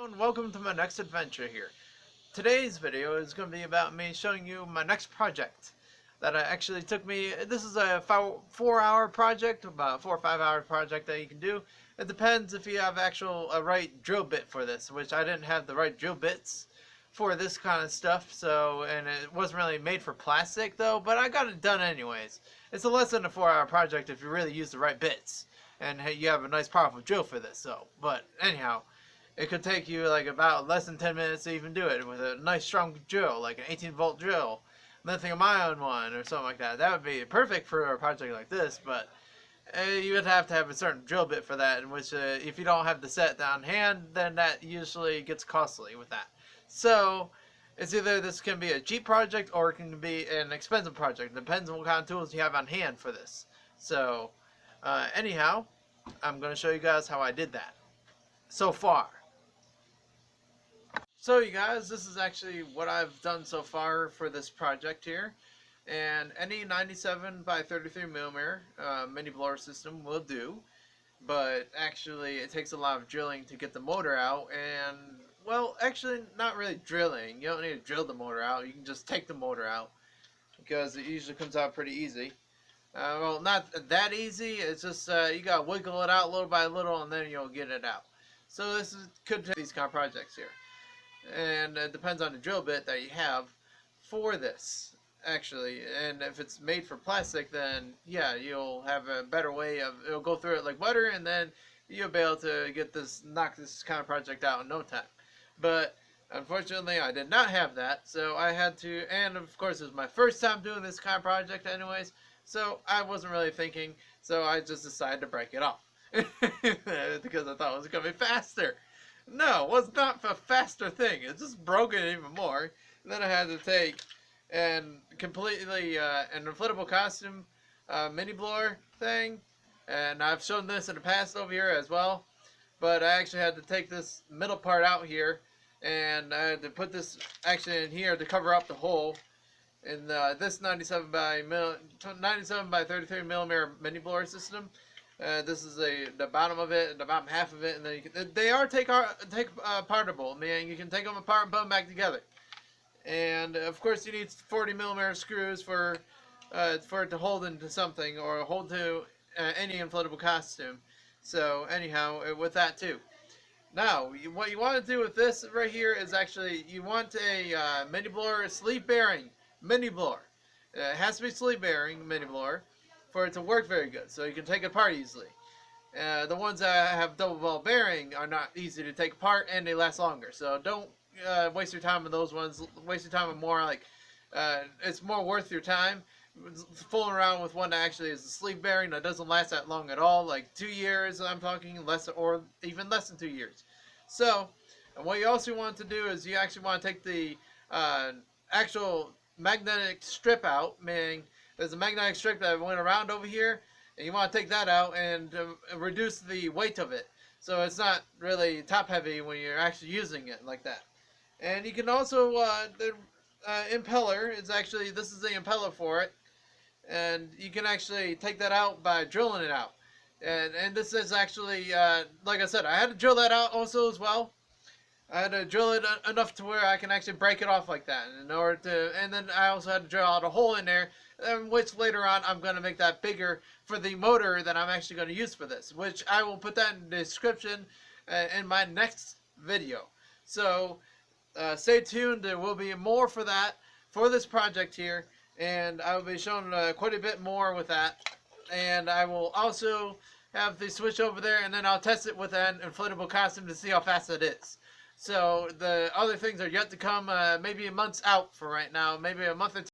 And welcome to my next adventure here. Today's video is going to be about me showing you my next project that actually took me. This is a 4-hour project, about 4 or 5 hour project that you can do. It depends if you have a right drill bit for this, which I didn't have the right drill bits for this kind of stuff. So, and it wasn't really made for plastic though, but I got it done anyways. It's a less than a 4-hour project if you really use the right bits and hey, you have a nice powerful drill for this. So, but anyhow. It could take you like about less than 10 minutes to even do it with a nice strong drill, like an 18-volt drill, lithium ion one or something like that. That would be perfect for a project like this, but you would have to have a certain drill bit for that, in which if you don't have the set on hand, then that usually gets costly with that. So it's either this can be a cheap project or it can be an expensive project. It depends on what kind of tools you have on hand for this. So anyhow, I'm going to show you guys how I did that so far. So you guys, this is actually what I've done so far for this project here. And any 97 by 33 millimeter mini blower system will do. But actually it takes a lot of drilling to get the motor out. And well, actually not really drilling. You don't need to drill the motor out. You can just take the motor out because it usually comes out pretty easy. Well, not that easy. It's just you gotta wiggle it out little by little and then you'll get it out. So could take these kind of projects here. And it depends on the drill bit that you have for this actually, and if it's made for plastic, then yeah, you'll have a better way of, it'll go through it like butter, and then you'll be able to knock this kind of project out in no time. But unfortunately I did not have that, so I had to, and of course it was my first time doing this kind of project anyways, so I wasn't really thinking, so I just decided to break it off because I thought it was gonna be faster. No, it was not a faster thing. It just broke it even more. And then I had to take and completely an inflatable costume mini blower thing. And I've shown this in the past over here as well. But I actually had to take this middle part out here. And I had to put this actually in here to cover up the hole in this 97 by 33 millimeter mini blower system. This is the bottom of it, the bottom half of it, and then they are take partable. I mean, you can take them apart and put them back together. And of course, you need 40 millimeter screws for it to hold into something or hold to any inflatable costume. So anyhow, with that too. Now, what you want to do with this right here is actually you want a mini blower sleeve bearing mini blower. It has to be sleeve bearing mini blower for it to work very good, so you can take it apart easily. The ones that have double ball bearing are not easy to take apart and they last longer, so don't waste your time on those ones. Waste your time on more like it's more worth your time fooling around with one that actually is a sleeve bearing that doesn't last that long at all, like 2 years I'm talking, less or even less than 2 years. So and what you also want to do is you actually want to take the actual magnetic strip out, meaning there's a magnetic strip that went around over here, and you want to take that out and reduce the weight of it, so it's not really top heavy when you're actually using it like that. And you can also the impeller is actually, this is the impeller for it, and you can actually take that out by drilling it out. And this is actually like I said, I had to drill that out also as well. I had to drill it enough to where I can actually break it off like that in order to, and then I also had to drill out a hole in there, which later on I'm going to make that bigger for the motor that I'm actually going to use for this, which I will put that in the description in my next video. So stay tuned, there will be more for that, for this project here, and I will be showing quite a bit more with that, and I will also have the switch over there, and then I'll test it with an inflatable costume to see how fast it is. So the other things are yet to come, maybe months out for right now, maybe a month or two.